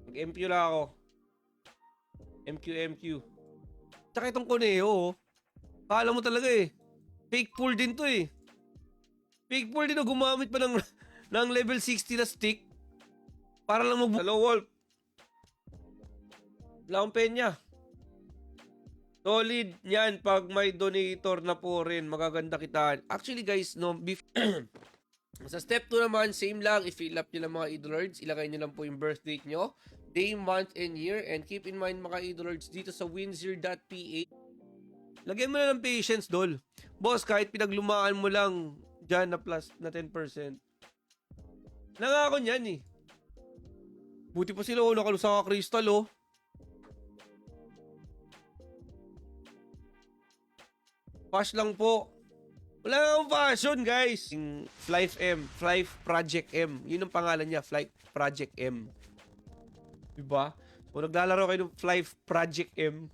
Mag-MQ lang ako. MQ. Tsaka itong Cuneo, kala mo talaga eh. Fake pull din to eh. Fake pull din, gumamit pa ng level 60 na stick para lang Hello, Wolf. Wala akong penya. Solid yan pag may donator na po rin. Magaganda kitaan. Actually guys, no, sa step 2 naman, same lang. I-fill up nyo lang mga idolords. Ilagay nyo lang po yung birth date nyo, day, month, and year. And keep in mind mga idolords, dito sa winzir.ph, lagyan mo na ng patience, dol. Boss, kahit pinaglumaan mo lang dyan na plus na 10%. Nangako niyan eh. Buti pa sila nakalusa ka crystal oh. Pass lang po. Wala akong passion, guys. Flight M. Flight Project M. Yun ang pangalan niya. Flight Project M. Diba? So, naglalaro kayo ng Flight Project M.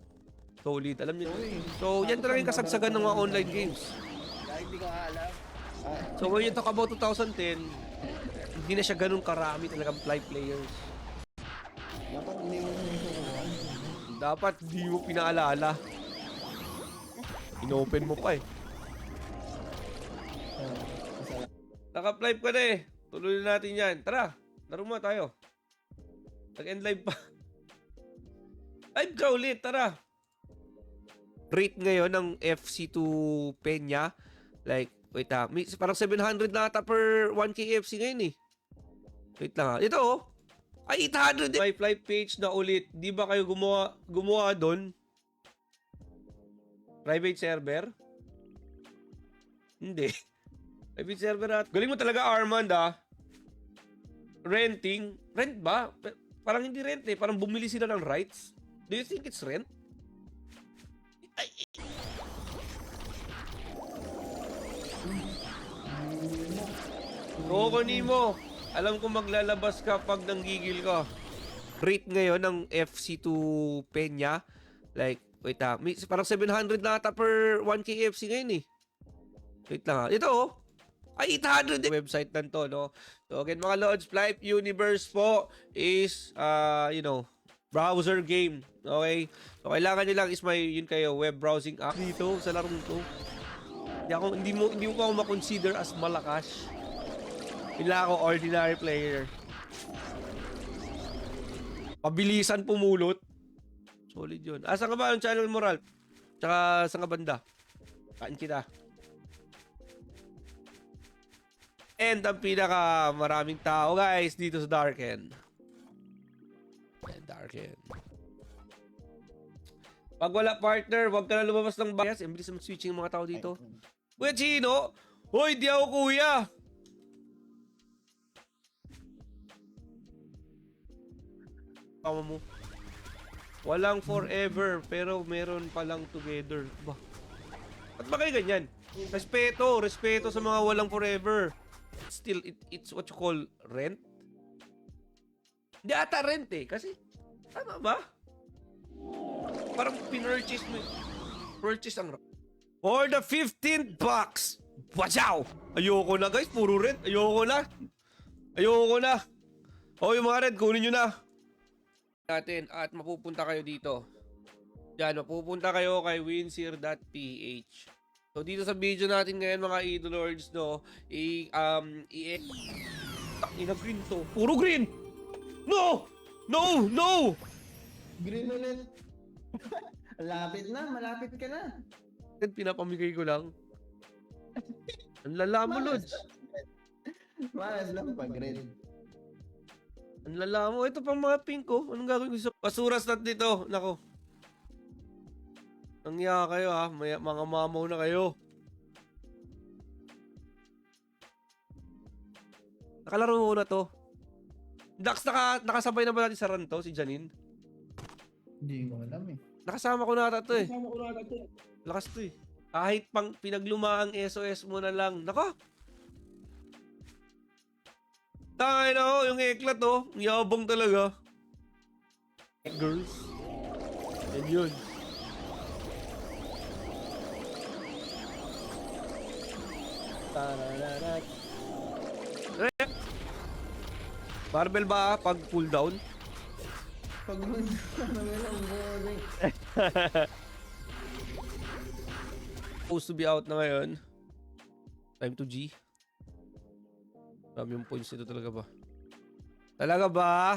Solid. Alam niyo. So, yan talaga yung kasagsagan ng mga online games. Hindi ko alam. So, when you talk about 2010, hindi na siya ganun karami talagang flight players. Dapat hindi mo Dapat di mo pinaalala. Inopen mo pa eh. Naka-live ka na eh. Tuloy na natin yan. Tara, laro mo tayo. Nag-end live pa. Live ka ulit, tara. Rate ngayon ng FC2 Peña. Like, wait ha. Parang 700 na ata per 1k FC ngayon eh. Wait lang ha. Ito oh. Ay, 800 eh. May flight page na ulit. Di ba kayo gumawa doon? Private server? Hindi. Private server at... Galing mo talaga, Armand, ah. Renting? Rent ba? Parang hindi rent eh. Parang bumili sila ng rights. Do you think it's rent? Ay. Koko Nemo. Alam ko maglalabas ka pag nanggigil ka. Rate ngayon ng FC2 Peña. Like, wait ha. Parang 700 na ata per 1k FC ngayon eh. Wait lang ha. Ito oh. Ay, 800 eh. Website lang to, no? So, again, mga Lods, Flight Universe po is, browser game. Okay? So, kailangan nyo lang is may, yun kayo, web browsing app dito sa larong to. Hindi mo pa ako makonsider as malakas. Bila ako ordinary player. Pabilisan pumulot. Solid yun. Saan ka ba ang channel mo, Ralph? Tsaka saan ka banda? Kain kita. And ang pinaka maraming tao, guys, dito sa Darken. Darken. Pag wala partner, wag ka na lumabas ng bias. Bilis na mag-switching ng mga tao dito. Kuya Chino! Hoy, di ako kuya! Tama mo. Walang forever, pero meron palang together. Ba? Ba't ba kayo ganyan? Respeto sa mga walang forever. Still, it's what you call rent? Hindi ata rent eh, kasi, tama ba? Parang pinurchase mo. Purchase ang... For the 15th box! Wajaw! Ayoko na guys, puro rent. Ayoko na. O, yung mga red, kunin nyo na. Natin at mapupunta kayo dito. Yan, mapupunta kayo kay winzir.ph. So dito sa video natin ngayon mga idolords, no, ina green to. Puro green. No. Green ulit. Malapit ka na. Pinapamigay ko lang. Ang lala mo, Lods. Malas lang pag green. Ang lala mo. Ito pang mga pink ko. Anong gagawin ko sa pasuras natin dito? Nako. Nangya kayo ha. Mga mamaw na kayo. Nakalaro mo na to. Dax, nakasabay na ba natin sa run to? Si Janine? Hindi ko alam eh. Nakasama ko na ata to eh. Lakas to eh. Kahit pang pinaglumaang SOS mo na lang. Nako. Tangay na ho, yung eklat oh. Ang yabang talaga. Girls. Yan yun. Barbell ba pag pull down? Pag walang boring. Supposed to be out na ngayon. Time to G. Sabi yung points nito talaga ba? Talaga ba?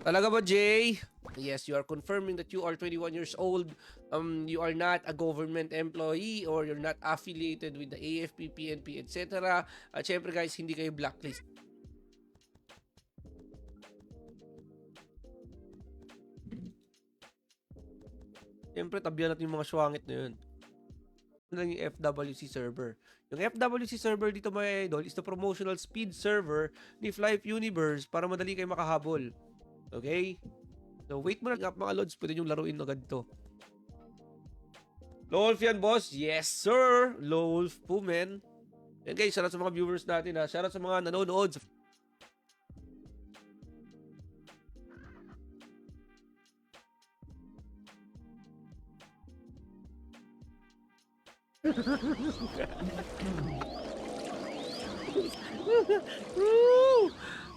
Talaga ba, Jay? Yes, you are confirming that you are 21 years old. You are not a government employee or you're not affiliated with the AFP, PNP, etc. At syempre guys, hindi kayo blacklist. Siyempre, tabihan natin yung mga swangit na yun. Ito lang yung FWC server. Yung FWC server dito mga idol is the promotional speed server ni Flight Universe para madali kayo makahabol. Okay? So, wait mo na mga lods. Pwede nyo laruin agad to. Lowolf yan, boss. Yes, sir. Lowolf po, men. Yan guys, shoutout sa mga viewers natin ha. Shoutout sa mga nanonood.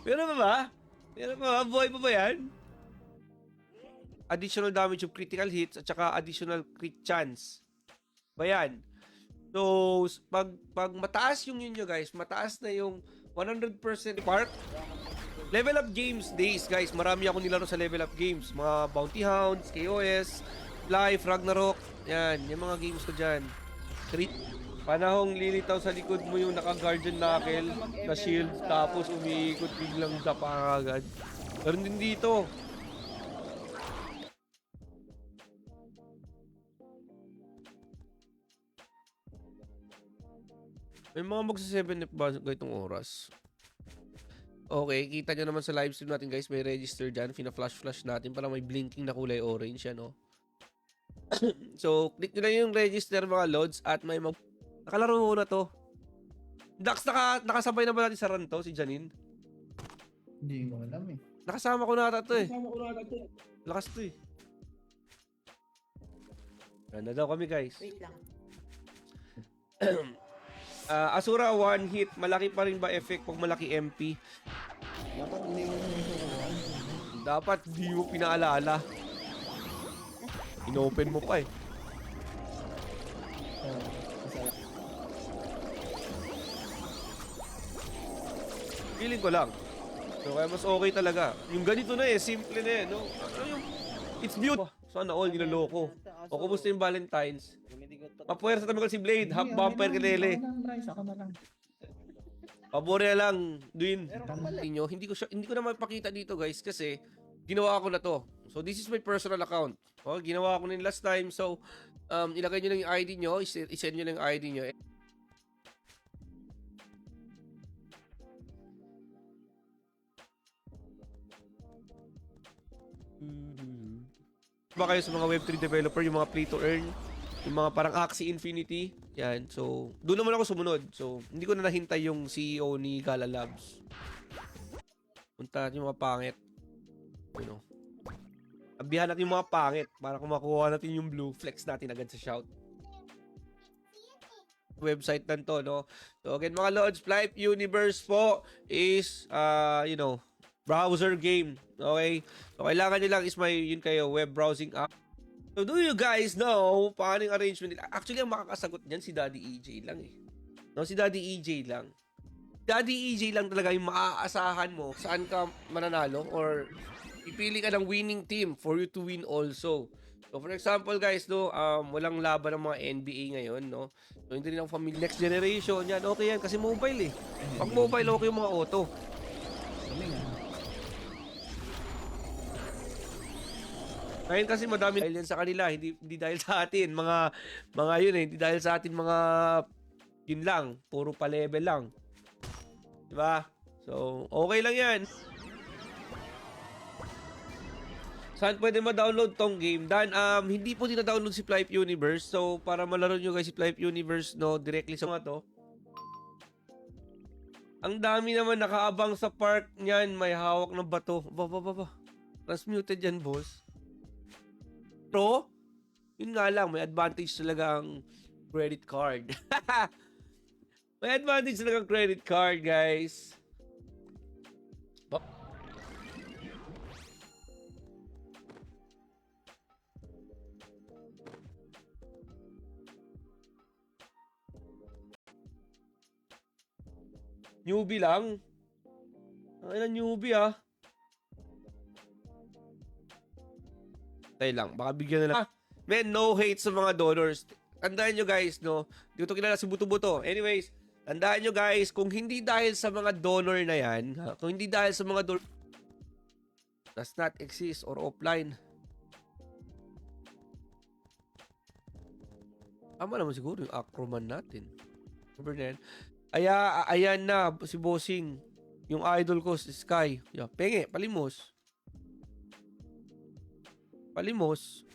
Meron pa ba? Meron pa ba? Buhay pa ba yan? Additional damage of critical hits at saka additional crit chance. Ba yan? So, pag mataas yung yun nyo guys, mataas na yung 100% park. Level up games days guys, marami ako nilaro sa level up games. Mga Bounty Hounds, KOS, Life, Ragnarok. Yan, yung mga games ko dyan. Crit. Panahong lilitaw sa likod mo yung naka-guardian knuckle na shield tapos umiikot biglang dapa agad. Meron din dito. May mga magsa-7F ba ganitong oras? Okay, kita nyo naman sa live stream natin guys, may register dyan. Fina-flash natin para may blinking na kulay orange yan, no? So, click nyo lang yung register mga lods at may nakalaro mo na to. Dax, nakasabay na ba natin sa run to, si Janine? Hindi ko alam eh. Nakasama ko na ata to eh. Lakas to eh. Ganda daw kami guys. Wait lang. Asura 1 hit, malaki pa rin ba effect pag malaki MP? Dapat hindi mo Dapat di mo pinaalala. Inopen mo pa eh. Feeling ko lang. So kaya mas okay talaga. Yung ganito na eh, simple na eh, no? Ano yung it's beautiful. Sana all niloloko. O kumusta yung Valentine's? Papuwersa tabi ko si Blade, half bumper kilele. Ako na lang. Pabore na lang, Duin. Hindi ko na mapakita dito guys kasi ginawa ko na to. So this is my personal account. Oh, ginawa ko na last time. So ilagay niyo lang yung ID niyo, i-send niyo lang yung ID niyo. Ba kayo sa mga Web3 developer, yung mga play to earn, yung mga parang Axie Infinity, yan. So, doon naman ako sumunod. So, hindi ko na nahintay yung CEO ni Gala Labs. Punta natin yung mga pangit. You know. Abihan natin yung mga pangit para kung makuha natin yung blue, flex natin agad sa shout. Website lang to, no? So, again, mga Lords, Flight Universe po is, browser game. Okay? So, kailangan nyo lang is may, yun kayo, web browsing app. So, do you guys know paano yung arrangement nila? Actually, ang makakasagot dyan si Daddy EJ lang eh. No, si Daddy EJ lang. Daddy EJ lang talaga yung maaasahan mo saan ka mananalo or pipili ka ng winning team for you to win also. So, for example, guys, no, walang laban ng mga NBA ngayon, no? So, hindi rin ang family next generation, yan, okay yan, kasi mobile eh. Pag mobile, okay yung mga auto. Ngayon kasi madami dahil yan sa kanila, hindi dahil sa atin, mga yun eh, hindi dahil sa atin mga yun lang, puro pa level lang. Diba? So, okay lang yan. Saan pwede ma-download tong game? Dan, hindi po dina-download si Flight Universe. So, para malaro nyo guys si Flight Universe, no, directly sa mga to. Ang dami naman nakaabang sa park niyan, may hawak ng bato. Transmuted yan, boss. Pero, yun nga lang, may advantage talaga ang credit card. May advantage talaga ang credit card, guys. Newbie lang. Ang ina newbie ah. Tayo lang, baka bigyan na lang. Man, no hate sa mga donors. Tandaan nyo guys, no? Hindi ko to kilala si Buto-Buto. Anyways, tandaan nyo guys, kung hindi dahil sa mga donor na yan, kung hindi dahil sa mga donor, does not exist or offline. Tama naman siguro yung Acroman natin. Remember na yan? Ayan na, si Bossing. Yung idol ko, si Sky. Yeah, penge, palimos. Palimos.